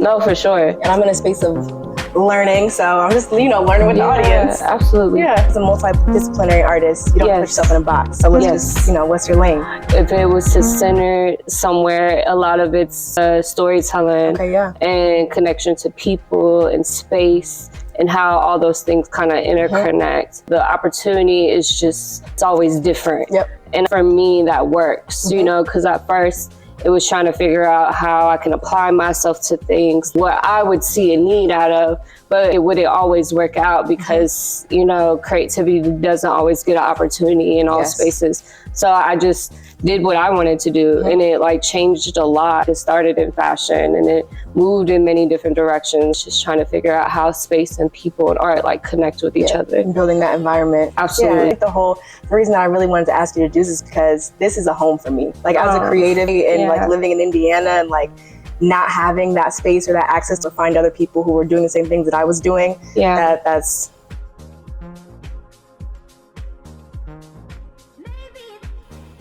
No, for sure. And I'm in a space of learning, so I'm just, learning with the audience. Absolutely. Yeah, as a multidisciplinary artist, you don't put yourself in a box. So let's just, what's your lane? If it was to center somewhere, a lot of it's storytelling and connection to people and space and how all those things kind of interconnect. The opportunity is just, it's always different. And for me, that works, because at first, it was trying to figure out how I can apply myself to things, what I would see a need out of, but it wouldn't always work out because, creativity doesn't always get an opportunity in all spaces. So I just did what I wanted to do, and it changed a lot. It started in fashion and it moved in many different directions, just trying to figure out how space and people and art connect with each other. And building that environment. Absolutely. I think the reason that I really wanted to ask you to do this is because this is a home for me. As a creative and living in Indiana and not having that space or that access to find other people who were doing the same things that I was doing. That's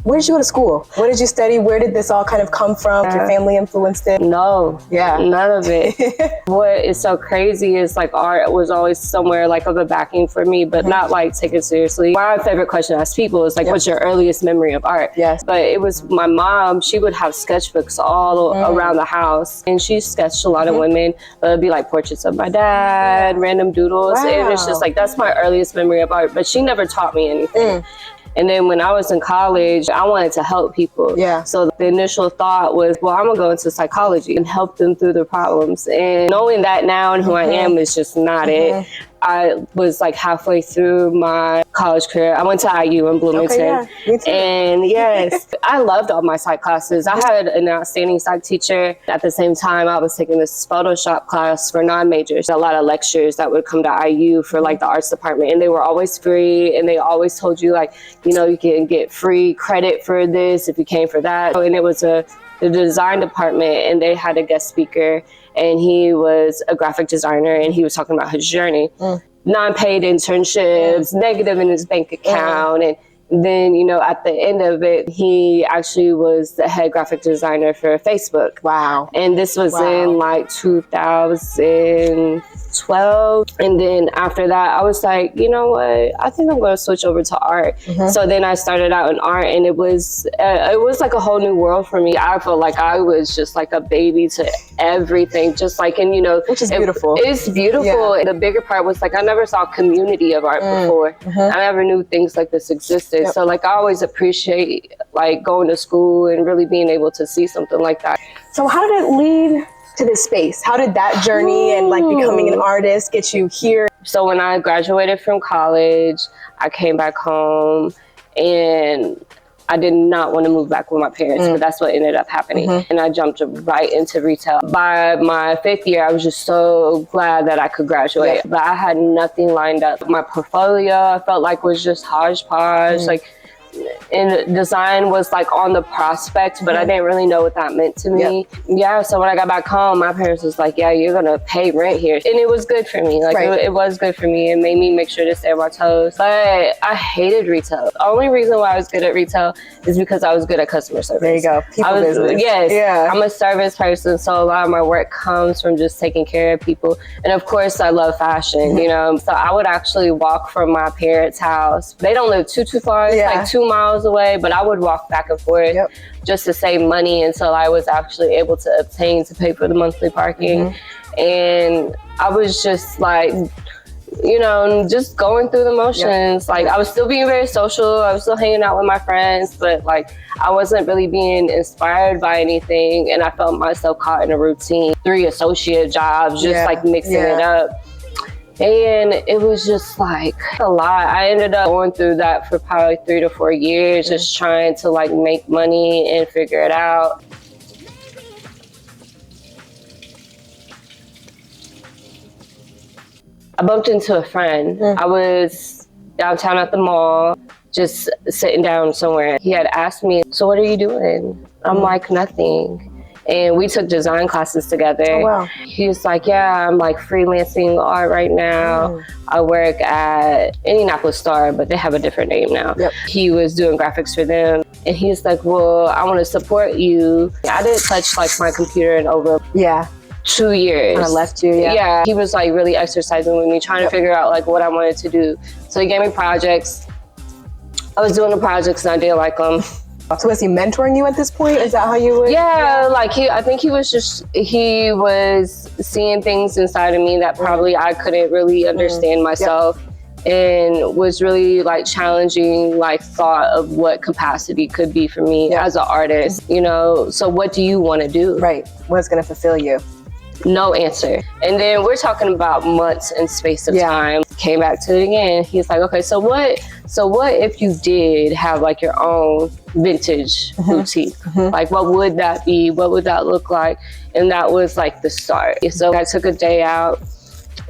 Where did you go to school? What did you study? Where did this all kind of come from? Your family influenced it? No, none of it. What is so crazy is art was always somewhere of a backing for me, but not take it seriously. My favorite question to ask people is what's your earliest memory of art? But it was my mom. She would have sketchbooks all around the house, and she sketched a lot of women, but it'd be portraits of my dad, random doodles. Wow. It was just that's my earliest memory of art, but she never taught me anything. And then when I was in college, I wanted to help people. So the initial thought was, well, I'm gonna go into psychology and help them through their problems. And knowing that now and who I am is just not it. I was halfway through my college career. I went to IU in Bloomington. Me too. And I loved all my psych classes. I had an outstanding psych teacher. At the same time, I was taking this Photoshop class for non-majors. A lot of lectures that would come to IU for the arts department, and they were always free. And they always told you you can get free credit for this if you came for that. And it was the design department, and they had a guest speaker, and he was a graphic designer, and he was talking about his journey. Non-paid internships, negative in his bank account, and then, at the end of it, he actually was the head graphic designer for Facebook. Wow. And this was in 2012. And then after that, I was like, you know what? I think I'm going to switch over to art. So then I started out in art, and it was a whole new world for me. I felt like I was just a baby to everything, just which is beautiful. It's beautiful. And the bigger part was I never saw a community of art before. I never knew things like this existed. So I always appreciate going to school and really being able to see something like that. So how did it lead to this space? How did that journey and becoming an artist get you here? So when I graduated from college, I came back home, and I did not want to move back with my parents, but that's what ended up happening. And I jumped right into retail. By my 5th year, I was just so glad that I could graduate. But I had nothing lined up. My portfolio, I felt was just hodgepodge. And design was on the prospect, but I didn't really know what that meant to me. So when I got back home, my parents was like, you're gonna pay rent here. And it was good for me. It was good for me. It made me make sure to stay on my toes. But I hated retail. The only reason why I was good at retail is because I was good at customer service. There you go. People business. I'm a service person, so a lot of my work comes from just taking care of people. And of course, I love fashion, So I would actually walk from my parents' house. They don't live too far. It's 2 miles away, but I would walk back and forth just to save money until I was actually able to obtain to pay for the monthly parking. And I was just just going through the motions. I was still being very social. I was still hanging out with my friends, but I wasn't really being inspired by anything. And I felt myself caught in a routine. 3 associate jobs, just mixing it up. And it was just a lot. I ended up going through that for probably 3 to 4 years, just trying to make money and figure it out. I bumped into a friend. I was downtown at the mall, just sitting down somewhere. He had asked me, so what are you doing? I'm like, nothing. And we took design classes together. Oh, wow. He was like, yeah, I'm freelancing art right now. I work at Indianapolis Star, but they have a different name now. He was doing graphics for them. And he's like, well, I want to support you. I didn't touch my computer in over 2 years. Kind of left you, yeah. Yeah, he was like really exercising with me, trying to figure out like what I wanted to do. So he gave me projects. I was doing the projects and I didn't like them. So was he mentoring you at this point? Is that how you would? Yeah, like I think he was seeing things inside of me that probably I couldn't really understand myself. And was really like challenging like thought of what capacity could be for me as an artist, you know. So what do you want to do? Right. What's going to fulfill you? No answer. And then we're talking about months and space of time. Came back to it again. He's like, okay, so what if you did have like your own vintage boutique? Like what would that be? What would that look like? And that was like the start. So I took a day out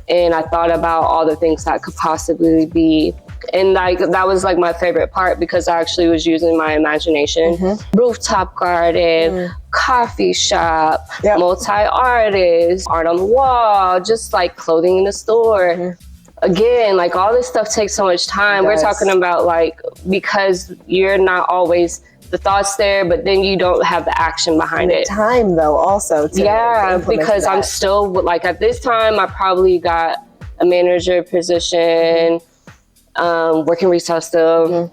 and I thought about all the things that could possibly be. And like that was like my favorite part because I actually was using my imagination. Rooftop garden, coffee shop, multi-artist, art on the wall, just like clothing in the store. Again, like all this stuff takes so much time. We're talking about like, because you're not always the thoughts there, but then you don't have the action behind it. Time though also to because I'm still like at this time I probably got a manager position, working retail still,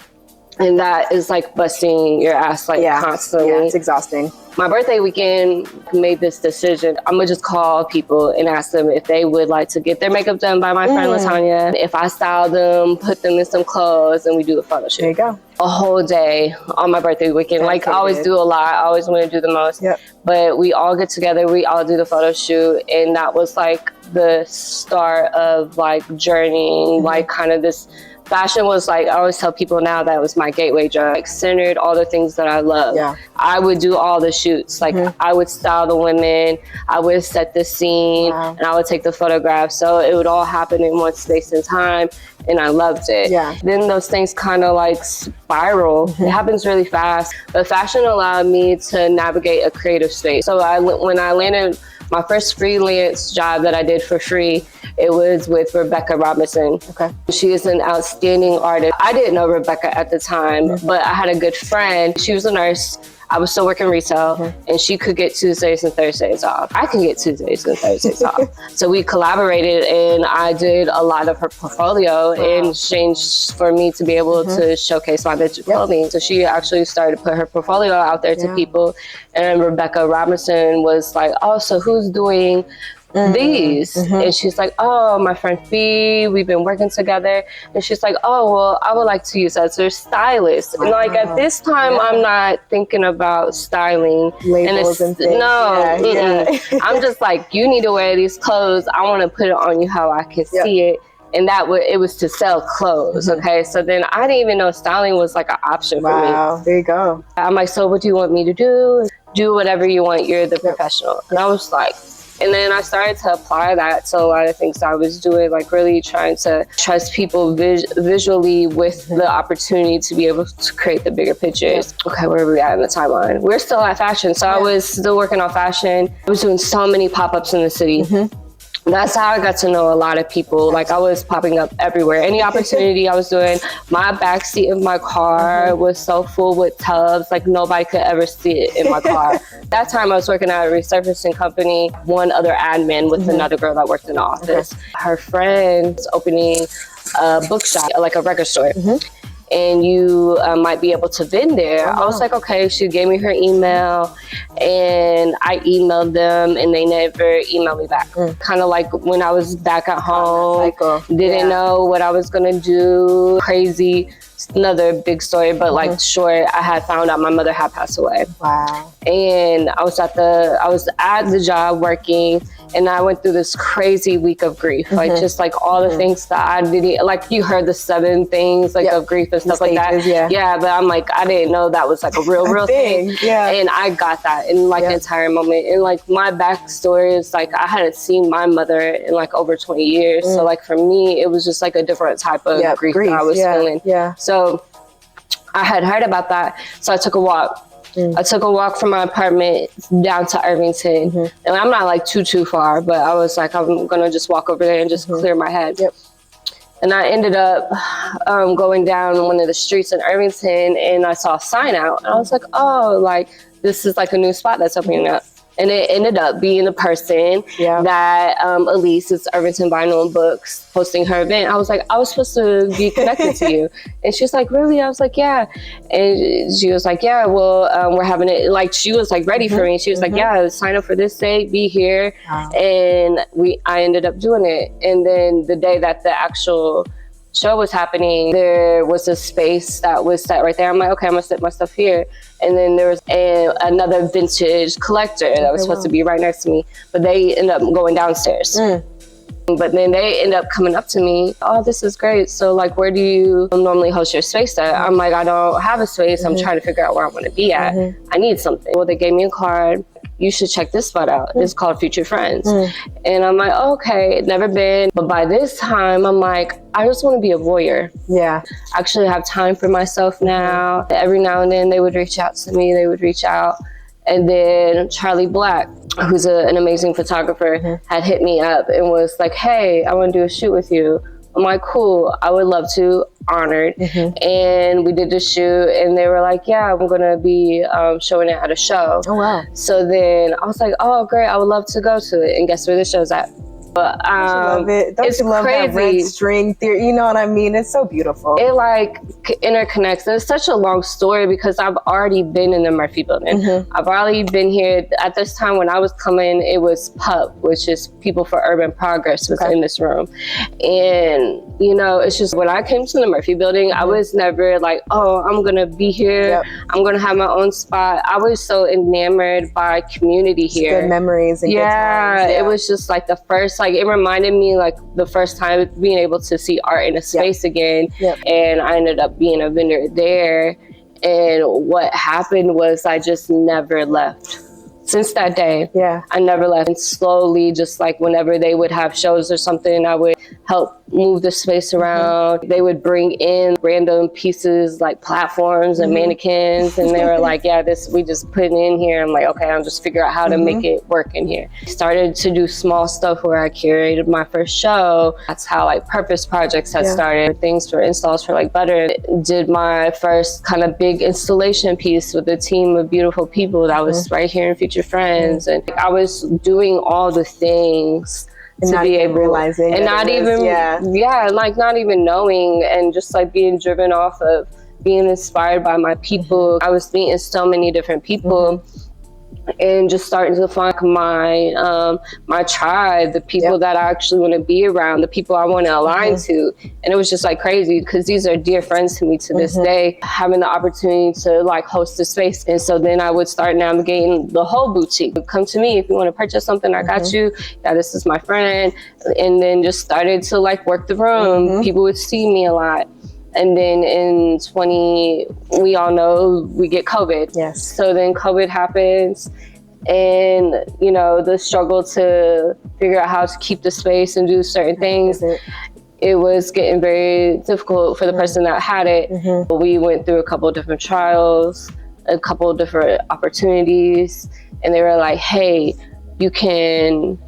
and that is like busting your ass like constantly. Yeah, it's exhausting. My birthday weekend, made this decision. I'm gonna just call people and ask them if they would like to get their makeup done by my friend LaTanya. If I style them, put them in some clothes, and we do a photo shoot. There you go. A whole day on my birthday weekend. Like I always do a lot. I always want to do the most. But we all get together. We all do the photo shoot, and that was like the start of like journeying. Like kind of this. Fashion was like, I always tell people now that it was my gateway drug. Like centered all the things that I love. I would do all the shoots. Like I would style the women, I would set the scene, and I would take the photographs. So it would all happen in one space and time, and I loved it. Then those things kind of like spiral. It happens really fast. But fashion allowed me to navigate a creative space. So when I landed my first freelance job that I did for free, it was with Rebecca Robinson. She is an outstanding artist. I didn't know Rebecca at the time, but I had a good friend. She was a nurse. I was still working retail, and she could get Tuesdays and Thursdays off. I can get Tuesdays and Thursdays off. So we collaborated, and I did a lot of her portfolio in exchange for me to be able to showcase my vintage clothing. So she actually started to put her portfolio out there to people. And Rebecca Robinson was like, oh, so who's doing these? And she's like, oh, my friend Fee, we've been working together. And she's like, oh, well, I would like to use that as their stylist. And like at this time, I'm not thinking about styling. Labels and things. No, I'm just like, you need to wear these clothes. I want to put it on you how I can see it. And it was to sell clothes, okay? So then I didn't even know styling was like an option for me. Wow, there you go. I'm like, so what do you want me to do? Do whatever you want, you're the professional. And I was like, and then I started to apply that to a lot of things I was doing, like really trying to trust people visually with the opportunity to be able to create the bigger pictures. Okay, where are we at in the timeline? We're still at fashion. So I was still working on fashion. I was doing so many pop-ups in the city. That's how I got to know a lot of people. Like I was popping up everywhere. Any opportunity I was doing. My backseat of my car was so full with tubs, like nobody could ever sit in my car. That time I was working at a resurfacing company, one other admin with another girl that worked in the office. Her friend was opening a bookshop, like a record store. And you might be able to vend there. I was like, okay. She gave me her email, and I emailed them, and they never emailed me back. Kind of like when I was back at home, didn't know what I was gonna do. Crazy. Another big story, but like short, I had found out my mother had passed away. Wow. And I was at the job working, and I went through this crazy week of grief. Like just like all the things that I didn't, like you heard the 7 things like of grief and stuff like that. Yeah, but I'm like, I didn't know that was like a real thing. And I got that in like an entire moment. And like my backstory is like, I hadn't seen my mother in like over 20 years. So like for me, it was just like a different type of grief that I was feeling. So I had heard about that. So I took a walk. I took a walk from my apartment down to Irvington. And I'm not like too far, but I was like, I'm gonna just walk over there and just clear my head. And I ended up going down one of the streets in Irvington, and I saw a sign out. And I was like, oh, like this is like a new spot that's opening up. And it ended up being the person that Elise, is Irvington Vinyl and Books, hosting her event. I was like, I was supposed to be connected to you. And she's like, really? I was like, yeah. And she was like, yeah, well, we're having it. Like, she was like ready for me. She was like, yeah, sign up for this day, be here. And I ended up doing it. And then the day that the actual show was happening, there was a space that was set right there. I'm like, okay, I'm gonna set my stuff here. And then there was another vintage collector that was supposed to be right next to me, but they ended up going downstairs. But then they end up coming up to me, oh, this is great. So like, where do you normally host your space at? I'm like, I don't have a space. I'm trying to figure out where I want to be at. I need something. Well, they gave me a card. You should check this spot out. It's called Future Friends. And I'm like, okay, never been. But by this time, I'm like, I just want to be a voyeur. I actually have time for myself now. Every now and then they would reach out to me. They would reach out. And then Charlie Black, who's an amazing photographer, had hit me up and was like, hey, I want to do a shoot with you. I'm like, cool, I would love to, honored. And we did the shoot and they were like, yeah, I'm gonna be showing it at a show. Oh, wow. So then I was like, oh, great, I would love to go to it. And guess where the show's at? But love it. Don't you love crazy. That red string theory? You know what I mean? It's so beautiful. It like interconnects. It's such a long story because I've already been in the Murphy building. I've already been here. At this time when I was coming, it was PUP, which is People for Urban Progress, was in this room. And you know, it's just when I came to the Murphy building, I was never like, oh, I'm gonna be here. I'm gonna have my own spot. I was so enamored by community here. Good memories and good times. It was just like the first, like it reminded me like the first time being able to see art in a space again. And I ended up being a vendor there. And what happened was I just never left. Since that day, I never left. And slowly, just like whenever they would have shows or something, I would help move the space around. They would bring in random pieces like platforms and mannequins. And they were like, yeah, this, we just put it in here. I'm like, okay, I'll just figure out how to make it work in here. Started to do small stuff where I curated my first show. That's how like Purpose projects had started. Things for installs for like Butter. Did my first kind of big installation piece with a team of beautiful people that was right here in Future Friends. And like, I was doing all the things and to be able realizing and not even like not even knowing, and just like being driven off of being inspired by my people. I was meeting so many different people and just starting to find my my tribe, the people that I actually want to be around, the people I want to align to. And it was just like crazy because these are dear friends to me to this day, having the opportunity to like host a space. And so then I would start navigating the whole boutique. Come to me if you want to purchase something, I got you. Yeah, this is my friend. And then just started to like work the room. People would see me a lot. And then in we all know we get COVID. So then COVID happens, and you know, the struggle to figure out how to keep the space and do certain things. It was getting very difficult for the person that had it. We went through a couple of different trials, a couple of different opportunities, and they were like, hey, you can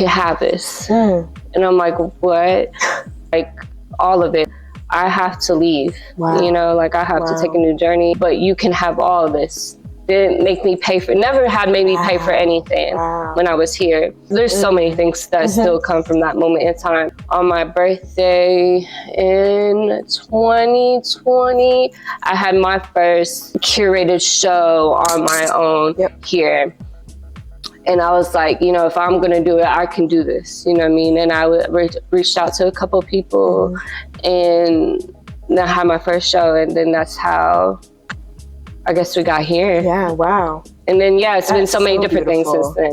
have this. And I'm like, what? Like, all of it. I have to leave. You know, like I have to take a new journey, but you can have all of this. Didn't make me pay for, never had made me pay for anything when I was here. There's so many things that still come from that moment in time. On my birthday in 2020, I had my first curated show on my own here. And I was like, you know, if I'm going to do it, I can do this. You know what I mean? And I reached out to a couple of people and I had my first show. And then that's how I guess we got here. And then, it's been so many different things since then.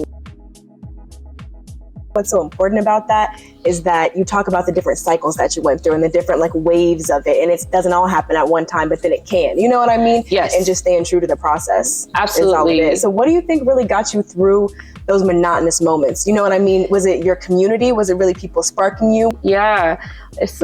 What's so important about that is that you talk about the different cycles that you went through and the different like waves of it, and it doesn't all happen at one time, but then it can, you know what I mean? And just staying true to the process. Absolutely. So what do you think really got you through those monotonous moments? You know what I mean? Was it your community? Was it really people sparking you? It's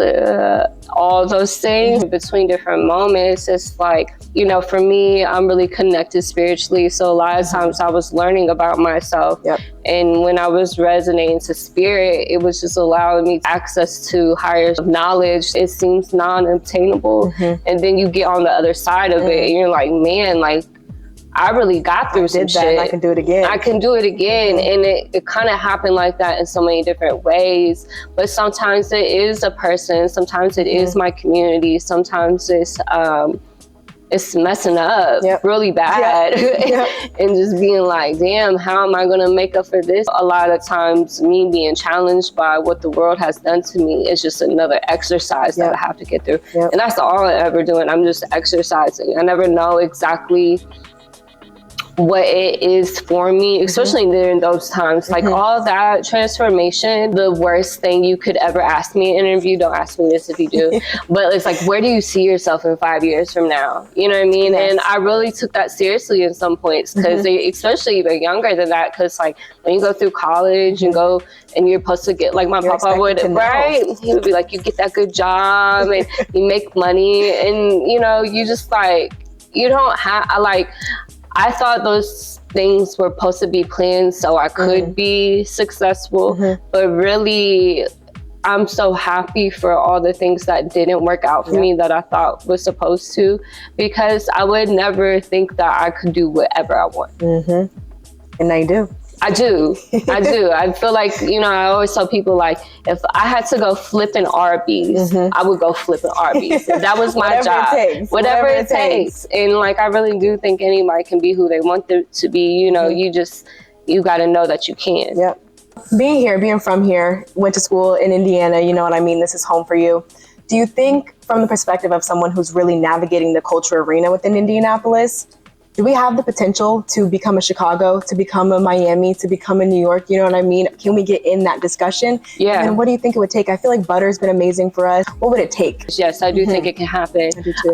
all those things between different moments. It's like, you know, for me, I'm really connected spiritually. So a lot of times I was learning about myself. And when I was resonating to spirit, it was just allowing me access to higher knowledge. It seems non-obtainable. And then you get on the other side of it and you're like, man, like, I really got through some shit. And I can do it again. I can do it again. And it kind of happened like that in so many different ways. But sometimes it is a person. Sometimes it is my community. Sometimes it's messing up really bad. And just being like, damn, how am I going to make up for this? A lot of times me being challenged by what the world has done to me is just another exercise that I have to get through. And that's all I'm ever doing. I'm just exercising. I never know exactly what it is for me, especially during those times. Like all that transformation, the worst thing you could ever ask me in an interview, don't ask me this if you do, but it's like, where do you see yourself in 5 years from now? You know what I mean? And I really took that seriously in some points, because especially even younger than that, because like when you go through college and go and you're supposed to get, like my papa would, he would be like, you get that good job and you make money, and you know, you just like, you don't have, I thought those things were supposed to be planned so I could be successful, but really, I'm so happy for all the things that didn't work out for me that I thought was supposed to, because I would never think that I could do whatever I want. And now you do. I do. I feel like, you know, I always tell people, like, if I had to go flipping Arby's, I would go flipping Arby's. That was my job. Whatever it takes. And like, I really do think anybody can be who they want to be. You know, you got to know that you can. Being from here, went to school in Indiana, you know what I mean? This is home for you. Do you think, from the perspective of someone who's really navigating the culture arena within Indianapolis, do we have the potential to become a Chicago, to become a Miami, to become a New York? You know what I mean? Can we get in that discussion? And what do you think it would take? I feel like Butter's been amazing for us. What would it take? Yes, I do think it can happen. I do too.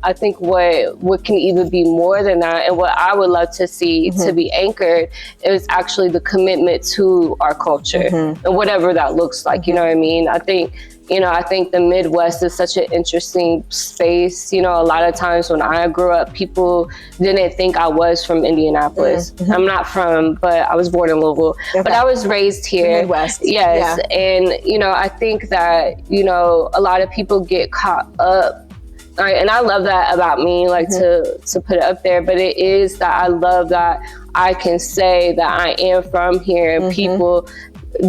I think what can even be more than that, and what I would love to see to be anchored, is actually the commitment to our culture and whatever that looks like. You know what I mean? I think the Midwest is such an interesting space. You know, a lot of times when I grew up, people didn't think I was from Indianapolis. I'm not from, but I was born in Louisville. But I was raised here. Midwest. Yes. And, you know, I think that, you know, a lot of people get caught up. And I love that about me, like to put it up there. But it is that I love that I can say that I am from here, and people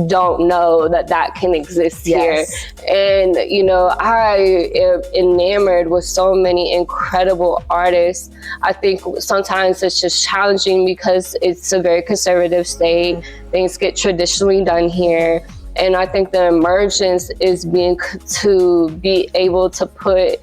don't know that can exist here. And you know, I am enamored with so many incredible artists. I think sometimes it's just challenging because it's a very conservative state. Things get traditionally done here, and I think the emergence is to be able to put,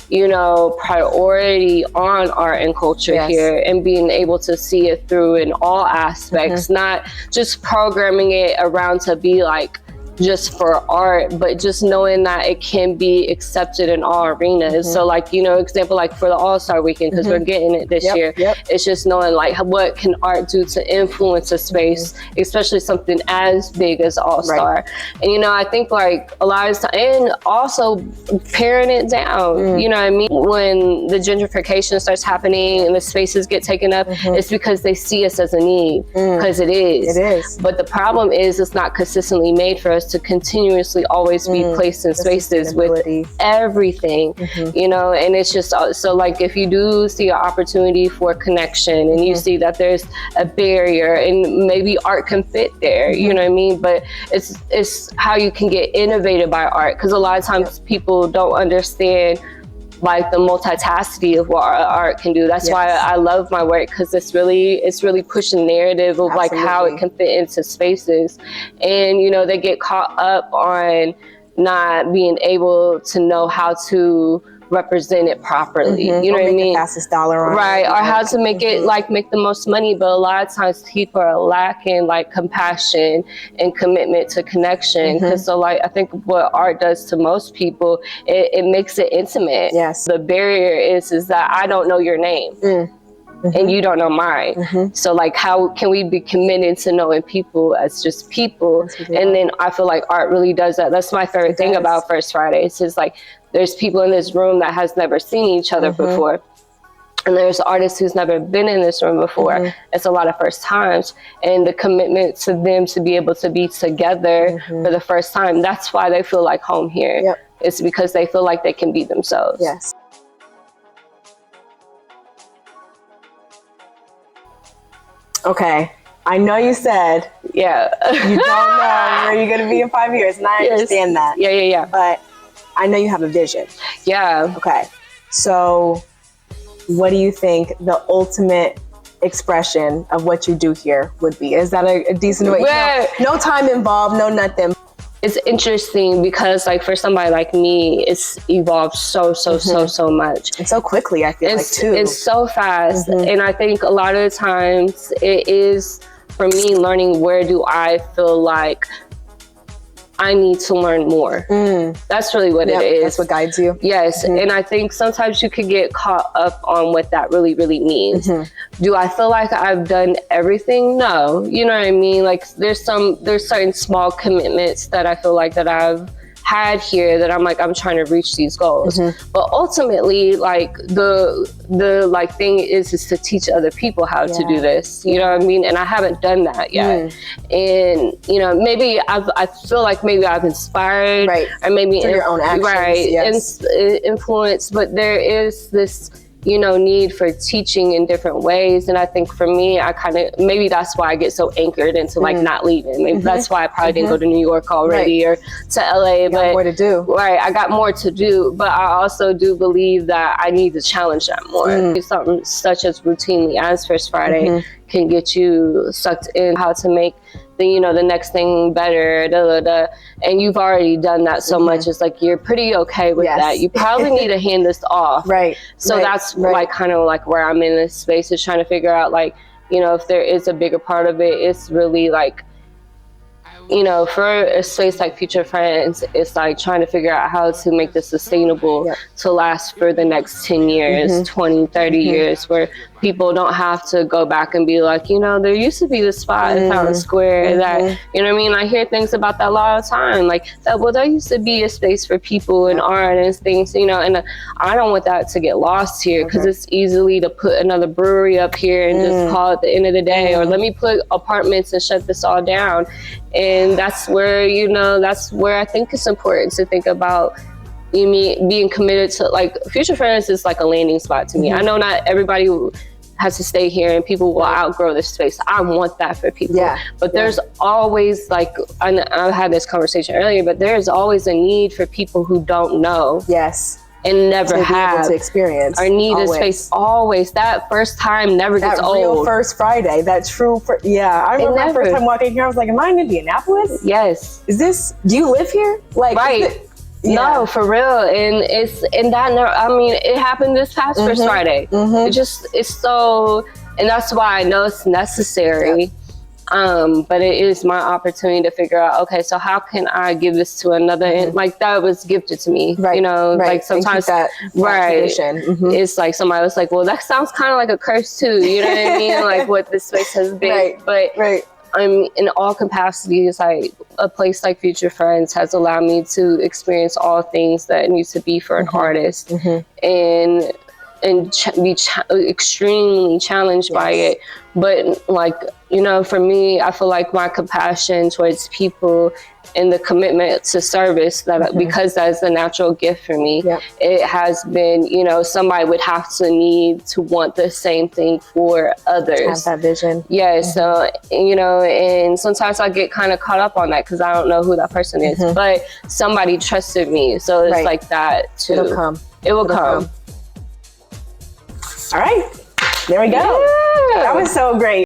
you know, priority on art and culture here, and being able to see it through in all aspects, not just programming it around to be like just for art, but just knowing that it can be accepted in all arenas. So like, you know, example, like for the All-Star Weekend, because we're getting it this year, it's just knowing like what can art do to influence a space, especially something as big as All-Star. And you know, I think like a lot of time, and also paring it down, you know what I mean? When the gentrification starts happening and the spaces get taken up, it's because they see us as a need, because it is. But the problem is it's not consistently made for us to continuously always be placed in spaces with everything, you know. And it's just so like, if you do see an opportunity for connection and you see that there's a barrier and maybe art can fit there, you know what I mean? But it's how you can get innovated by art, because a lot of times people don't understand like the multitasking of what art can do. That's why I love my work, because it's really pushing narrative of like how it can fit into spaces. And you know, they get caught up on not being able to know how to represent it properly, you know what I mean? The fastest dollar on it, or how to make it like make the most money. But a lot of times people are lacking like compassion and commitment to connection, because so like I think what art does to most people, it makes it intimate. The barrier is that I don't know your name and you don't know mine. So like, how can we be committed to knowing people as just people? And then I feel like art really does that. That's my favorite thing about First Fridays, is like, there's people in this room that has never seen each other before. And there's artists who's never been in this room before. It's a lot of first times. And the commitment to them to be able to be together for the first time, that's why they feel like home here. It's because they feel like they can be themselves. Okay. I know you said you don't know where you're going to be in 5 years, and I understand that. Yeah. But I know you have a vision. Yeah. Okay. So what do you think the ultimate expression of what you do here would be? Is that a decent way? No time involved, no nothing. It's interesting because, like, for somebody like me, it's evolved so much. And so quickly, I feel like, too. It's so fast. And I think a lot of the times it is, for me, learning where do I feel like I need to learn more. That's really what it is. That's what guides you. Yes. And I think sometimes you could get caught up on what that really means. Do I feel like I've done everything? No. You know what I mean? Like, there's certain small commitments that I feel like that I've had here that I'm like, I'm trying to reach these goals. But ultimately, like, the like thing is to teach other people how to do this. You know what I mean? And I haven't done that yet. And, you know, maybe I feel like maybe I've inspired, or maybe through your own actions, influence, but there is this, you know, need for teaching in different ways. And I think for me, I kind of, maybe that's why I get so anchored into like not leaving. Maybe that's why I probably didn't go to New York already or to LA. But more to do. Right, I got more to do. But I also do believe that I need to challenge that more. Something such as routinely as FEI'S Friday can get you sucked in how to make the, you know, the next thing better, and you've already done that so much. It's like you're pretty okay with that. You probably need to hand this off. So that's like kind of like where I'm in this space, is trying to figure out, like, you know, if there is a bigger part of it, it's really like, you know, for a space like Future Friends, it's like trying to figure out how to make this sustainable to last for the next 10 years, 20, 30 years, where people don't have to go back and be like, you know, there used to be this spot in Fountain Square that, you know what I mean? I hear things about that a lot of the time, like that, well, there used to be a space for people and art and things, you know, and I don't want that to get lost here, because it's easily to put another brewery up here and just call it the end of the day, or let me put apartments and shut this all down. And that's where, you know, that's where I think it's important to think about being committed to, like, Future Friends is like a landing spot to me. I know not everybody has to stay here and people will outgrow this space. I want that for people. But there's always, like, I had this conversation earlier, but there's always a need for people who don't know. And never have to experience or need a space. Always that first time never gets old. That real FEI'S Friday, that true. I remember my first time walking here. I was like, "Am I in Indianapolis? Yes. Is this? Do you live here? Like, no, for real." And it's I mean, it happened this past FEI'S Friday. It's so, and that's why I know it's necessary. But it is my opportunity to figure out, okay, so how can I give this to another? And like, that was gifted to me, you know, like sometimes it's like somebody was like, well, that sounds kind of like a curse too, you know what I mean? Like what this space has been, but I'm in all capacities, like a place like Future Friends has allowed me to experience all things that it needs to be for an artist, and be extremely challenged by it. But, like, you know, for me, I feel like my compassion towards people and the commitment to service, that because that's a natural gift for me, it has been, you know, somebody would have to need to want the same thing for others. Have that vision. So, you know, and sometimes I get kind of caught up on that because I don't know who that person is, but somebody trusted me. So it's like that too. It'll come. It will come. All right, there we go. That was so great.